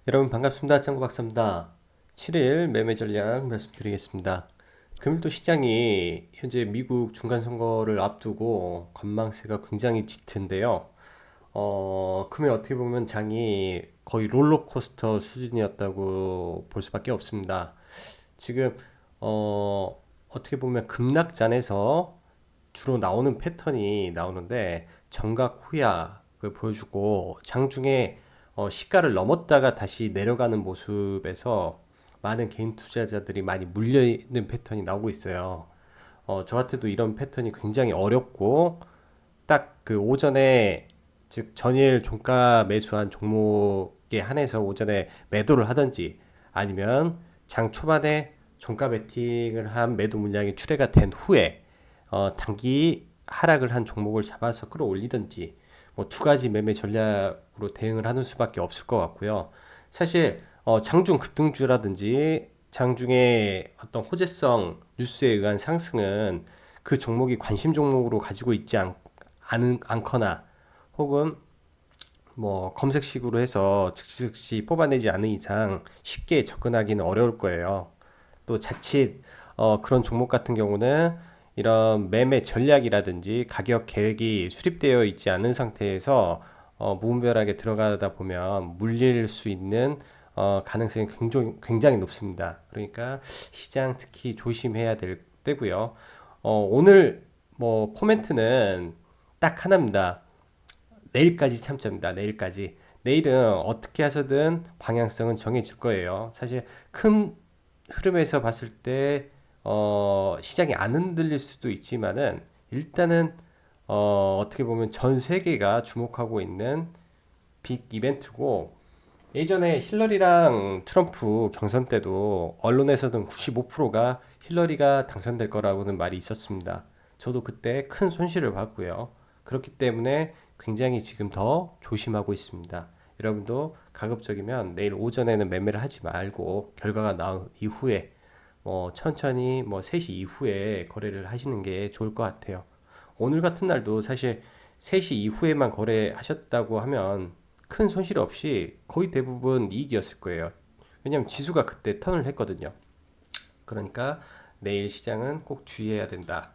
여러분 반갑습니다. 짱구 박사입니다. 7일 매매 전략 말씀드리겠습니다. 금일도 시장이 현재 미국 중간 선거를 앞두고 관망세가 굉장히 짙은데요. 금일 어떻게 보면 장이 거의 롤러코스터 수준이었다고 볼 수밖에 없습니다. 지금 어떻게 보면 급락잔에서 주로 나오는 패턴이 나오는데 정각 후약을 보여주고 장중에 시가를 넘었다가 다시 내려가는 모습에서 많은 개인 투자자들이 많이 물려있는 패턴이 나오고 있어요. 저 같아도 이런 패턴이 굉장히 어렵고 딱 그 오전에 즉 전일 종가 매수한 종목에 한해서 오전에 매도를 하든지 아니면 장 초반에 종가 베팅을 한 매도 물량이 출회가 된 후에 단기 하락을 한 종목을 잡아서 끌어올리든지 뭐 두 가지 매매 전략으로 대응을 하는 수밖에 없을 것 같고요. 사실 장중 급등주라든지 장중에 어떤 호재성 뉴스에 의한 상승은 그 종목이 관심 종목으로 가지고 있지 않거나 혹은 뭐 검색식으로 해서 즉시 뽑아내지 않은 이상 쉽게 접근하기는 어려울 거예요. 또 자칫 그런 종목 같은 경우는 이런 매매 전략이라든지 가격 계획이 수립되어 있지 않은 상태에서 무분별하게 들어가다 보면 물릴 수 있는 가능성이 굉장히 높습니다. 그러니까 시장 특히 조심해야 될 때고요. 오늘 뭐 코멘트는 딱 하나입니다. 내일까지 참자입니다. 내일까지. 내일은 어떻게 해서든 방향성은 정해질 거예요. 사실 큰 흐름에서 봤을 때 시장이 안 흔들릴 수도 있지만은 일단은 어떻게 보면 전 세계가 주목하고 있는 빅 이벤트고 예전에 힐러리랑 트럼프 경선 때도 언론에서는 95%가 힐러리가 당선될 거라고는 말이 있었습니다. 저도 그때 큰 손실을 봤고요. 그렇기 때문에 굉장히 지금 더 조심하고 있습니다. 여러분도 가급적이면 내일 오전에는 매매를 하지 말고 결과가 나온 이후에 천천히 3시 이후에 거래를 하시는 게 좋을 것 같아요. 오늘 같은 날도 사실 3시 이후에만 거래하셨다고 하면 큰 손실 없이 거의 대부분 이익이었을 거예요. 왜냐하면 지수가 그때 턴을 했거든요. 그러니까 내일 시장은 꼭 주의해야 된다.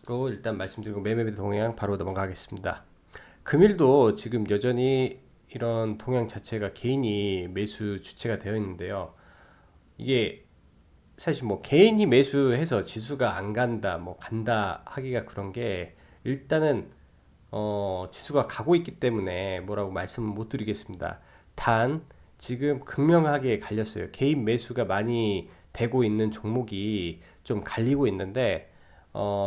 로 일단 말씀드리고 매매 동향 바로 넘어가겠습니다. 금일도 지금 여전히 이런 동향 자체가 개인이 매수 주체가 되어 있는데요. 이게 사실 뭐 개인이 매수해서 지수가 안 간다, 뭐 간다 하기가 그런 게 일단은 지수가 가고 있기 때문에 뭐라고 말씀은 못 드리겠습니다. 단 지금 극명하게 갈렸어요. 개인 매수가 많이 되고 있는 종목이 좀 갈리고 있는데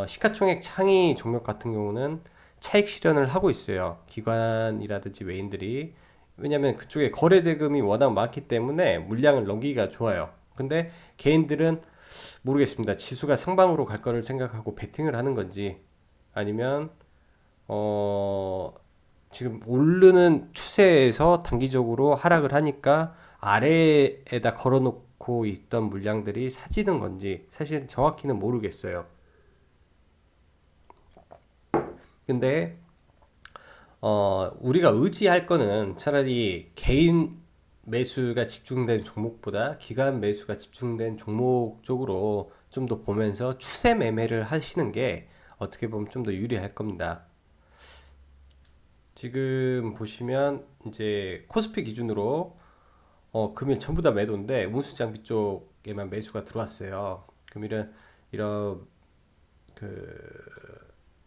시가총액 상위 종목 같은 경우는 차익 실현을 하고 있어요. 기관이라든지 외인들이 왜냐하면 그쪽에 거래 대금이 워낙 많기 때문에 물량을 넘기기가 좋아요. 근데 개인들은 모르겠습니다. 지수가 상방으로 갈 거를 생각하고 베팅을 하는 건지 아니면 어, 지금 오르는 추세에서 단기적으로 하락을 하니까 아래에다 걸어놓고 있던 물량들이 사지는 건지 사실 정확히는 모르겠어요. 근데 우리가 의지할 거는 차라리 개인 매수가 집중된 종목보다 기관 매수가 집중된 종목 쪽으로 좀 더 보면서 추세 매매를 하시는 게 어떻게 보면 좀 더 유리할 겁니다. 지금 보시면 이제 코스피 기준으로 금일 전부 다 매도인데 운수 장비 쪽에만 매수가 들어왔어요. 금일은 이런 그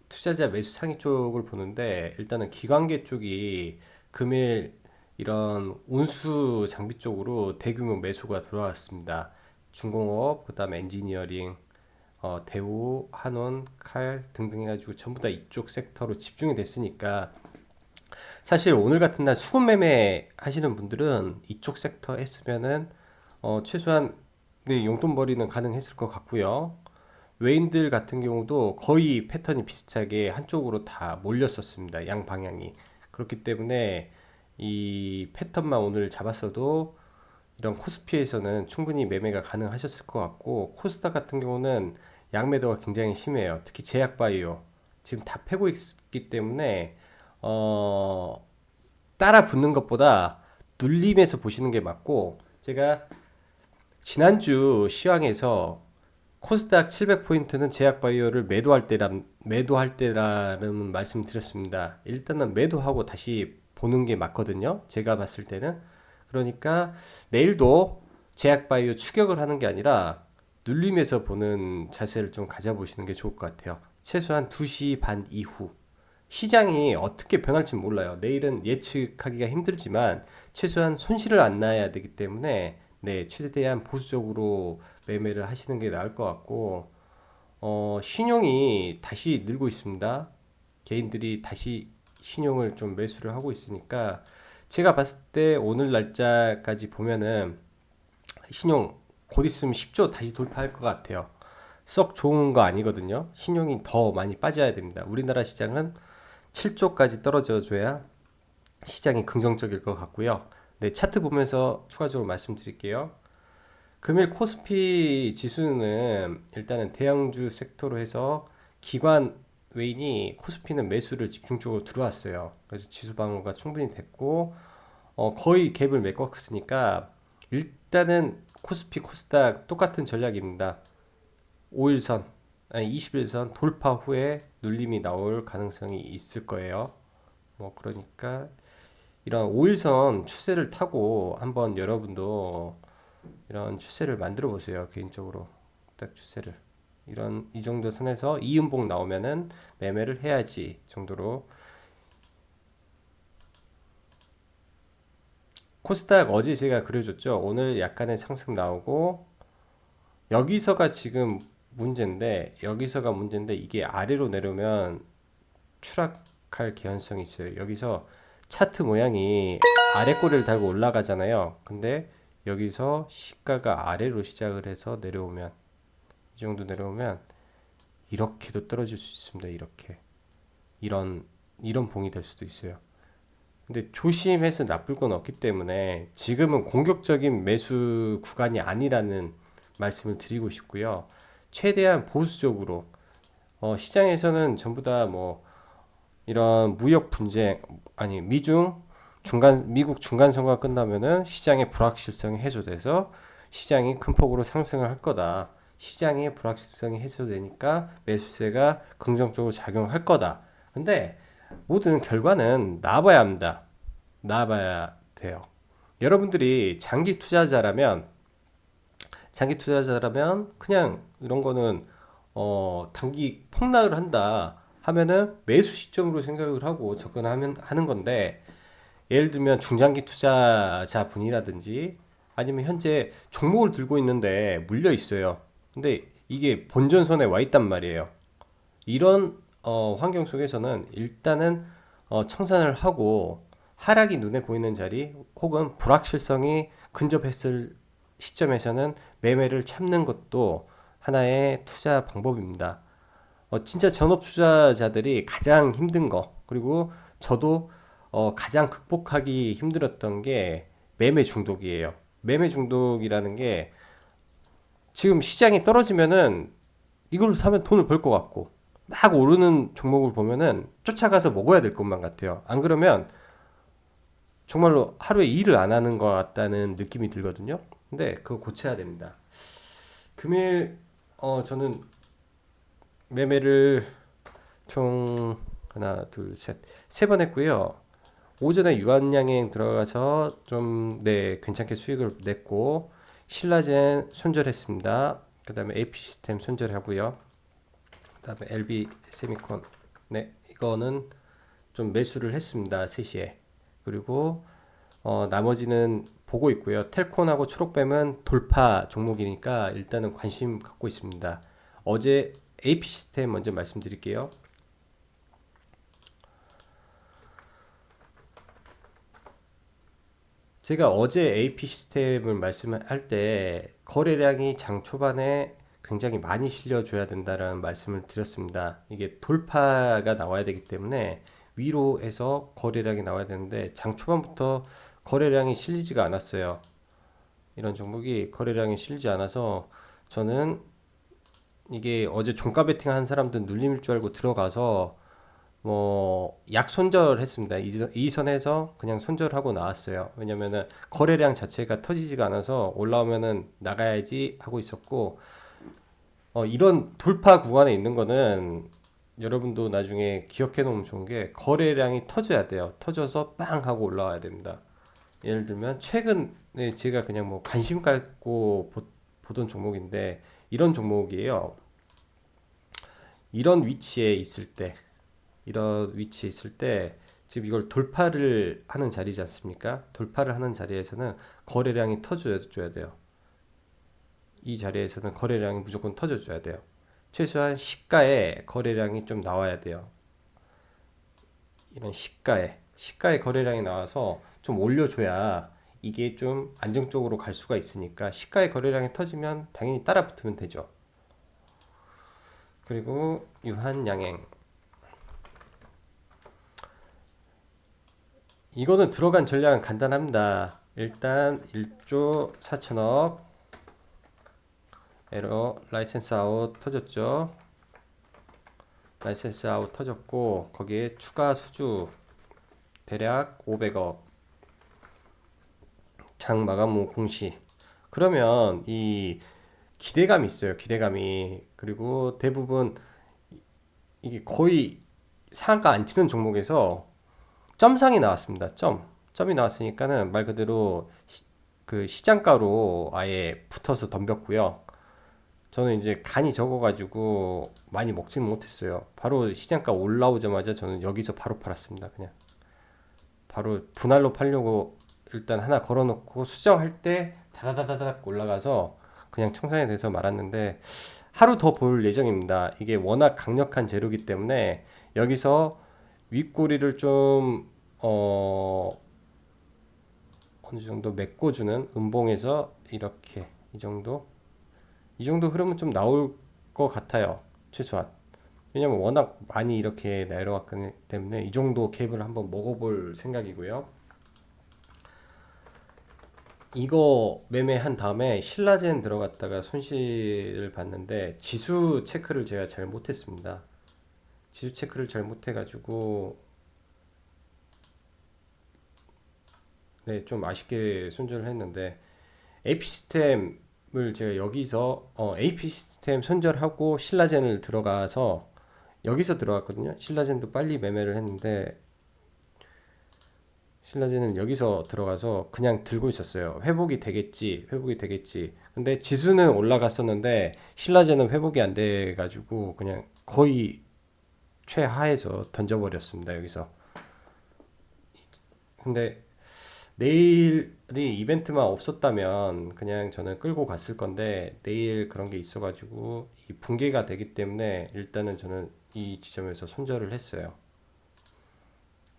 투자자 매수 상위 쪽을 보는데 일단은 기관계 쪽이 금일 이런 운수 장비 쪽으로 대규모 매수가 들어왔습니다. 중공업, 그다음에 엔지니어링, 대우, 한원, 칼 등등 해가지고 전부 다 이쪽 섹터로 집중이 됐으니까 사실 오늘 같은 날 수급 매매 하시는 분들은 이쪽 섹터 했으면은 최소한 네, 용돈벌이는 가능했을 것 같고요. 외인들 같은 경우도 거의 패턴이 비슷하게 한쪽으로 다 몰렸었습니다. 양 방향이. 그렇기 때문에 이 패턴만 오늘 잡았어도 이런 코스피에서는 충분히 매매가 가능하셨을 것 같고 코스닥 같은 경우는 양매도가 굉장히 심해요. 특히 제약바이오 지금 다 패고 있기 때문에 어, 따라 붙는 것보다 눌림에서 보시는 게 맞고, 제가 지난주 시황에서 코스닥 700포인트는 제약바이오를 매도할 때라는 말씀 드렸습니다. 일단은 매도하고 다시 보는 게 맞거든요. 제가 봤을 때는. 그러니까 내일도 제약바이오 추격을 하는 게 아니라 눌림에서 보는 자세를 좀 가져보시는 게 좋을 것 같아요. 최소한 2시 반 이후. 시장이 어떻게 변할지 몰라요. 내일은 예측하기가 힘들지만 최소한 손실을 안 나야 되기 때문에 네, 최대한 보수적으로 매매를 하시는 게 나을 것 같고, 신용이 다시 늘고 있습니다. 개인들이 다시 신용을 좀 매수를 하고 있으니까 제가 봤을 때 오늘 날짜까지 보면은 신용 곧 있으면 10조 다시 돌파할 것 같아요. 썩 좋은 거 아니거든요. 신용이 더 많이 빠져야 됩니다. 우리나라 시장은 7조까지 떨어져 줘야 시장이 긍정적일 것 같고요. 네, 차트 보면서 추가적으로 말씀드릴게요. 금일 코스피 지수는 일단은 대형주 섹터로 해서 기관 외인이 코스피는 매수를 집중적으로 들어왔어요. 그래서 지수 방어가 충분히 됐고, 거의 갭을 메꿨으니까 일단은 코스피 코스닥 똑같은 전략입니다. 5일선 아니 21선 돌파 후에 눌림이 나올 가능성이 있을 거예요. 뭐 그러니까 이런 5일선 추세를 타고 한번 여러분도 이런 추세를 만들어 보세요. 개인적으로 딱 추세를 이런 이 정도 선에서 이음봉 나오면은 매매를 해야지 정도로. 코스닥 어제 제가 그려줬죠. 오늘 약간의 상승 나오고 여기서가 지금 문제인데 이게 아래로 내려오면 추락할 개연성이 있어요. 여기서 차트 모양이 아래 꼬리를 달고 올라가잖아요. 근데 여기서 시가가 아래로 시작을 해서 내려오면 이 정도 내려오면 이렇게도 떨어질 수 있습니다. 이렇게 이런 봉이 될 수도 있어요. 근데 조심해서 나쁠 건 없기 때문에 지금은 공격적인 매수 구간이 아니라는 말씀을 드리고 싶고요. 최대한 보수적으로 시장에서는 전부 다 뭐 이런 무역 분쟁 아니 미국 중간 선거가 끝나면은 시장의 불확실성이 해소돼서 시장이 큰 폭으로 상승을 할 거다. 시장의 불확실성이 해소되니까 매수세가 긍정적으로 작용할 거다. 근데 모든 결과는 나와봐야 합니다. 나와봐야 돼요. 여러분들이 장기 투자자라면 그냥 이런 거는 단기 폭락을 한다 하면은 매수 시점으로 생각을 하고 접근하면 하는 건데, 예를 들면 중장기 투자자 분이라든지 아니면 현재 종목을 들고 있는데 물려 있어요. 근데 이게 본전선에 와 있단 말이에요. 이런 환경 속에서는 일단은 청산을 하고 하락이 눈에 보이는 자리 혹은 불확실성이 근접했을 시점에서는 매매를 참는 것도 하나의 투자 방법입니다. 진짜 전업 투자자들이 가장 힘든 거, 그리고 저도 가장 극복하기 힘들었던 게 매매 중독이에요. 매매 중독이라는 게 지금 시장이 떨어지면은 이걸 사면 돈을 벌 것 같고 막 오르는 종목을 보면은 쫓아가서 먹어야 될 것만 같아요. 안 그러면 정말로 하루에 일을 안 하는 것 같다는 느낌이 들거든요. 근데 그거 고쳐야 됩니다. 금일 저는 매매를 총 하나 둘 셋 세 번 했고요. 오전에 유한양행 들어가서 좀 네 괜찮게 수익을 냈고, 신라젠 손절했습니다. 그 다음에 AP 시스템 손절하고요. 그 다음에 LB 세미콘 네 이거는 좀 매수를 했습니다. 3시에. 그리고 나머지는 보고 있고요. 텔콘하고 초록뱀은 돌파 종목이니까 일단은 관심 갖고 있습니다. 어제 AP 시스템 먼저 말씀드릴게요. 제가 어제 AP 시스템을 말씀할 때 거래량이 장 초반에 굉장히 많이 실려줘야 된다라는 말씀을 드렸습니다. 이게 돌파가 나와야 되기 때문에 위로 해서 거래량이 나와야 되는데 장 초반부터 거래량이 실리지가 않았어요. 이런 종목이 거래량이 실리지 않아서 저는 이게 어제 종가 베팅 한 사람들 눌림일 줄 알고 들어가서 뭐 약손절했습니다. 이 선에서 그냥 손절하고 나왔어요. 왜냐면은 거래량 자체가 터지지가 않아서 올라오면은 나가야지 하고 있었고, 이런 돌파 구간에 있는 거는 여러분도 나중에 기억해 놓으면 좋은 게 거래량이 터져야 돼요. 터져서 빵 하고 올라와야 됩니다. 예를 들면 최근에 제가 그냥 뭐 관심 갖고 보던 종목인데 이런 종목이에요. 이런 위치에 있을 때, 이런 위치에 있을 때 지금 이걸 돌파를 하는 자리지 않습니까? 돌파를 하는 자리에서는 거래량이 터져줘야 돼요. 이 자리에서는 거래량이 무조건 터져줘야 돼요. 최소한 시가에 거래량이 좀 나와야 돼요. 이런 시가에 거래량이 나와서 좀 올려줘야 이게 좀 안정적으로 갈 수가 있으니까 시가에 거래량이 터지면 당연히 따라 붙으면 되죠. 그리고 유한양행, 이거는 들어간 전략은 간단합니다. 일단 1조 4천억 에러 라이센스 아웃 터졌죠. 라이센스 아웃 터졌고 거기에 추가 수주 대략 500억 장 마감 후 공시. 그러면 이 기대감이 있어요. 기대감이. 그리고 대부분 이게 거의 상한가 안 치는 종목에서 점상이 나왔습니다. 점이 나왔으니까는 말 그대로 그 시장가로 아예 붙어서 덤볐고요. 저는 이제 간이 적어가지고 많이 먹지는 못했어요. 바로 시장가 올라오자마자 저는 여기서 바로 팔았습니다. 그냥 바로 분할로 팔려고 일단 하나 걸어놓고 수정할 때 다다다다닥 올라가서 그냥 청산이 돼서 말았는데 하루 더 볼 예정입니다. 이게 워낙 강력한 재료기 때문에 여기서 윗꼬리를 좀 어느 정도 메꿔주는 음봉에서 이렇게 이 정도 흐름은 좀 나올 것 같아요. 최소한. 왜냐면 워낙 많이 이렇게 내려왔기 때문에 이 정도 갭을 한번 먹어볼 생각이고요. 이거 매매한 다음에 신라젠 들어갔다가 손실을 봤는데 지수 체크를 제가 잘 못했습니다. 지수 체크를 잘 못해가지고 네, 좀 아쉽게 손절을 했는데 AP 시스템을 제가 여기서 AP 시스템 손절하고 신라젠을 들어가서 여기서 들어갔거든요. 신라젠도 빨리 매매를 했는데 신라젠은 여기서 들어가서 그냥 들고 있었어요. 회복이 되겠지, 회복이 되겠지. 근데 지수는 올라갔었는데 신라젠은 회복이 안 돼가지고 그냥 거의 최하에서 던져버렸습니다. 여기서. 근데 내일이 이벤트만 없었다면 그냥 저는 끌고 갔을 건데 내일 그런 게 있어가지고 이 붕괴가 되기 때문에 일단은 저는 이 지점에서 손절을 했어요.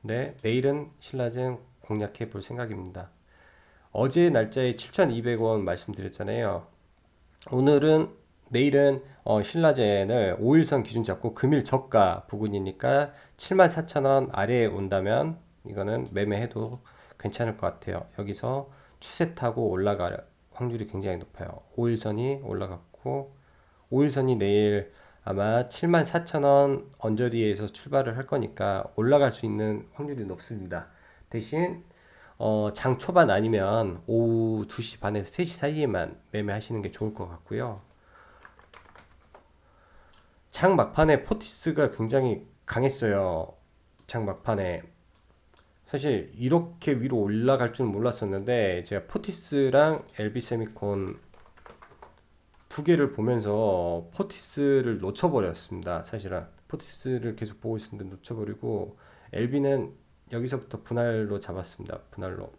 네, 내일은 신라젠 공략해 볼 생각입니다. 어제 날짜에 7,200원 말씀드렸잖아요. 내일은 신라젠을 5일선 기준 잡고 금일 저가 부근이니까 74,000원 아래에 온다면 이거는 매매해도 괜찮을 것 같아요. 여기서 추세 타고 올라갈 확률이 굉장히 높아요. 5일선이 올라갔고 5일선이 내일 아마 74,000원 언저리에서 출발을 할 거니까 올라갈 수 있는 확률이 높습니다. 대신 장 초반 아니면 오후 2시 반에서 3시 사이에만 매매하시는 게 좋을 것 같고요. 장 막판에 포티스가 굉장히 강했어요. 장 막판에. 사실 이렇게 위로 올라갈 줄은 몰랐었는데 제가 포티스랑 LB세미콘 두 개를 보면서 포티스를 놓쳐버렸습니다. 사실은 포티스를 계속 보고 있었는데 놓쳐버리고 LB는 여기서부터 분할로 잡았습니다. 분할로.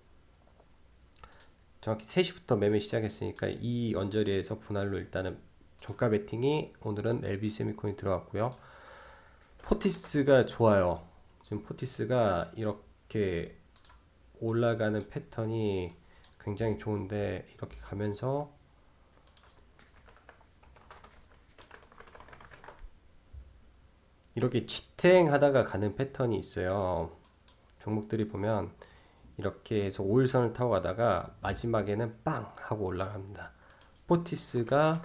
정확히 3시부터 매매 시작했으니까 이 언저리에서 분할로 일단은 종가 베팅이 오늘은 LB 세미콘이 들어갔고요. 포티스가 좋아요. 지금 포티스가 이렇게 올라가는 패턴이 굉장히 좋은데 이렇게 가면서 이렇게 지탱하다가 가는 패턴이 있어요. 종목들이 보면 이렇게 해서 5일선을 타고 가다가 마지막에는 빵 하고 올라갑니다. 포티스가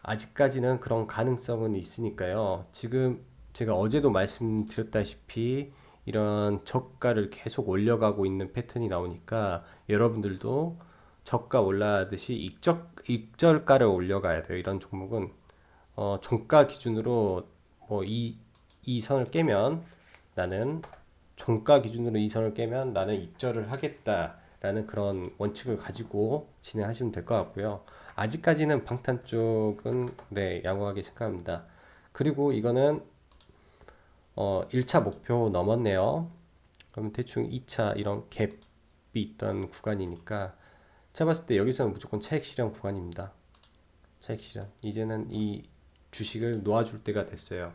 아직까지는 그런 가능성은 있으니까요. 지금 제가 어제도 말씀드렸다시피 이런 저가를 계속 올려가고 있는 패턴이 나오니까 여러분들도 저가 올라가듯이 익절가를 올려가야 돼요. 이런 종목은 종가 기준으로 뭐 이 선을 깨면 나는 종가 기준으로 이 선을 깨면 나는 익절을 하겠다라는 그런 원칙을 가지고 진행하시면 될 것 같고요. 아직까지는 방탄 쪽은 네, 양호하게 생각합니다. 그리고 이거는 1차 목표 넘었네요. 그럼 대충 2차 이런 갭이 있던 구간이니까 제가 봤을 때 여기서는 무조건 차익 실현 구간입니다. 차익 실현. 이제는 이 주식을 놓아줄 때가 됐어요.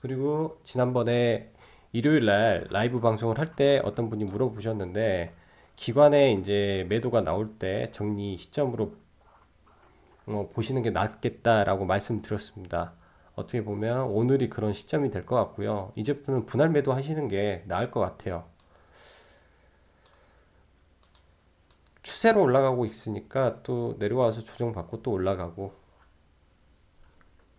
그리고 지난번에 일요일 날 라이브 방송을 할 때 어떤 분이 물어보셨는데 기관에 이제 매도가 나올 때 정리 시점으로 보시는 게 낫겠다라고 말씀드렸습니다. 어떻게 보면 오늘이 그런 시점이 될 것 같고요. 이제부터는 분할 매도 하시는 게 나을 것 같아요. 추세로 올라가고 있으니까 또 내려와서 조정받고 또 올라가고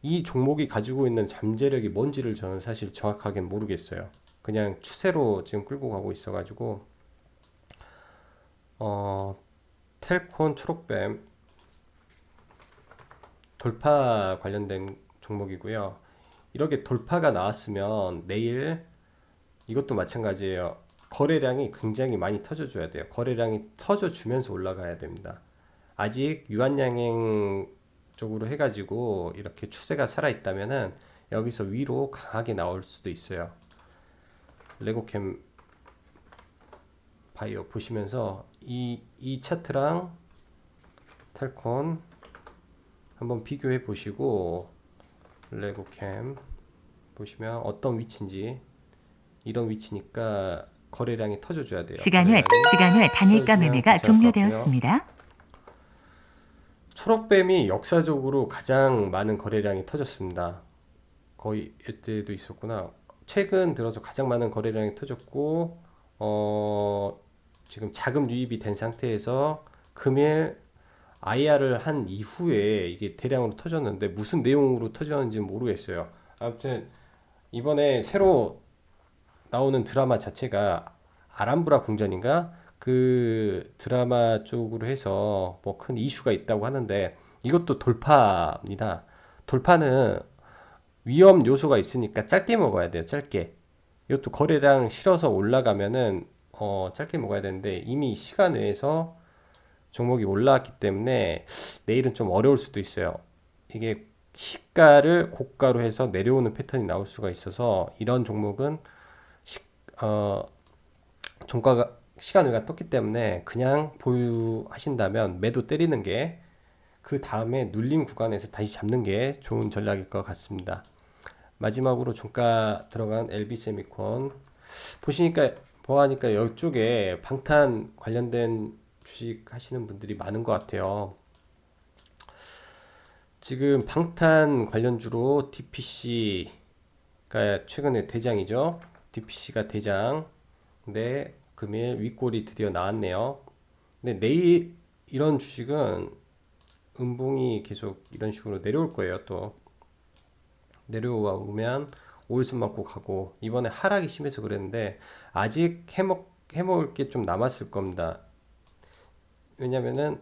이 종목이 가지고 있는 잠재력이 뭔지를 저는 사실 정확하게 모르겠어요. 그냥 추세로 지금 끌고 가고 있어가지고 텔콘 초록뱀 돌파 관련된 종목이고요. 이렇게 돌파가 나왔으면 내일 이것도 마찬가지예요. 거래량이 굉장히 많이 터져줘야 돼요. 거래량이 터져주면서 올라가야 됩니다. 아직 유한양행 쪽으로 해가지고 이렇게 추세가 살아있다면은 여기서 위로 강하게 나올 수도 있어요. 레고캠 바이오 보시면서 이 차트랑 텔콘 한번 비교해 보시고 레고캠 보시면 어떤 위치인지 이런 위치니까 거래량이 터져줘야 돼요. 시간 후 단일가 매매가 종료되었습니다. 초록뱀이 역사적으로 가장 많은 거래량이 터졌습니다. 거의 이때도 있었구나. 최근 들어서 가장 많은 거래량이 터졌고 지금 자금 유입이 된 상태에서 금일 IR을 한 이후에 이게 대량으로 터졌는데 무슨 내용으로 터졌는지 모르겠어요. 아무튼 이번에 새로 나오는 드라마 자체가 아람브라 궁전인가? 그 드라마 쪽으로 해서 뭐 큰 이슈가 있다고 하는데 이것도 돌파입니다. 돌파는 위험 요소가 있으니까 짧게 먹어야 돼요. 짧게. 이것도 거래량 실어서 올라가면은 짧게 먹어야 되는데 이미 시간 내에서 종목이 올라왔기 때문에 내일은 좀 어려울 수도 있어요. 이게 시가를 고가로 해서 내려오는 패턴이 나올 수가 있어서 이런 종목은 종가가 시간 외가 떴기 때문에 그냥 보유하신다면 매도 때리는 게 그 다음에 눌림 구간에서 다시 잡는 게 좋은 전략일 것 같습니다. 마지막으로 종가 들어간 LB세미콘 보니까 이쪽에 방탄 관련된 주식 하시는 분들이 많은 것 같아요. 지금 방탄 관련주로 DPC가 최근에 대장이죠. DPC가 대장. 근데 금일 윗골이 드디어 나왔네요. 근데 내일 이런 주식은 음봉이 계속 이런 식으로 내려올 거예요. 또 내려오면 5일선 맞고 가고 이번에 하락이 심해서 그랬는데 아직 해먹을 게 좀 남았을 겁니다. 왜냐면은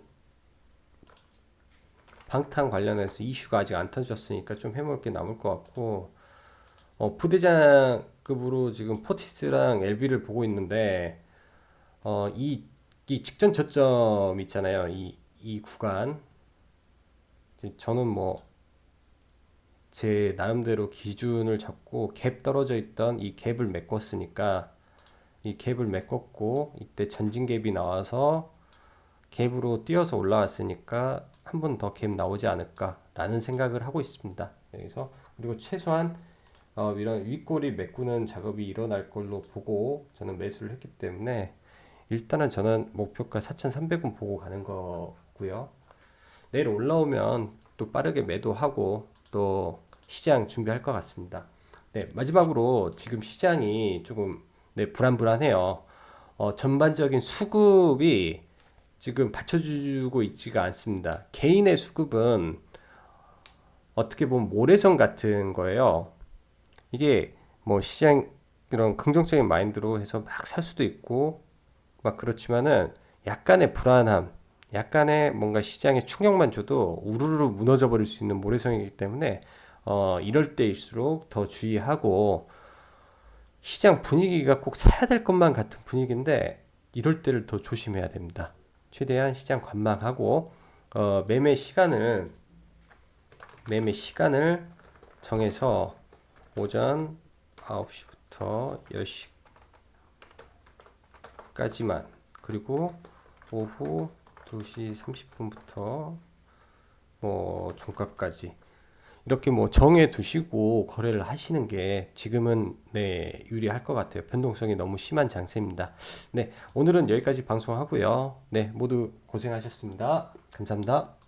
방탄 관련해서 이슈가 아직 안 터졌으니까 좀 해먹을 게 남을 것 같고 부대장급으로 지금 포티스랑 LB를 보고 있는데 이 직전 저점 있잖아요. 이 구간 저는 뭐 제 나름대로 기준을 잡고 갭 떨어져 있던 이 갭을 메꿨으니까 이 갭을 메꿨고 이때 전진 갭이 나와서 갭으로 뛰어서 올라왔으니까 한 번 더 갭 나오지 않을까라는 생각을 하고 있습니다. 여기서 그리고 최소한 이런 윗골이 메꾸는 작업이 일어날 걸로 보고 저는 매수를 했기 때문에 일단은 저는 목표가 4,300원 보고 가는 거고요. 내일 올라오면 또 빠르게 매도하고 또 시장 준비할 것 같습니다. 네, 마지막으로 지금 시장이 조금 불안불안해요. 전반적인 수급이 지금 받쳐주고 있지가 않습니다. 개인의 수급은 어떻게 보면 모래성 같은 거예요. 이게 뭐 시장 이런 긍정적인 마인드로 해서 막 살 수도 있고 막 그렇지만은 약간의 불안함, 약간의 뭔가 시장에 충격만 줘도 우르르 무너져 버릴 수 있는 모래성이기 때문에 이럴 때일수록 더 주의하고 시장 분위기가 꼭 사야 될 것만 같은 분위기인데 이럴 때를 더 조심해야 됩니다. 최대한 시장 관망하고 매매 시간을 정해서 오전 9시부터 10시까지만 그리고 오후 2시 30분부터 뭐 종가까지 이렇게 뭐 정해 두시고 거래를 하시는 게 지금은 네, 유리할 것 같아요. 변동성이 너무 심한 장세입니다. 네, 오늘은 여기까지 방송하고요. 네, 모두 고생하셨습니다. 감사합니다.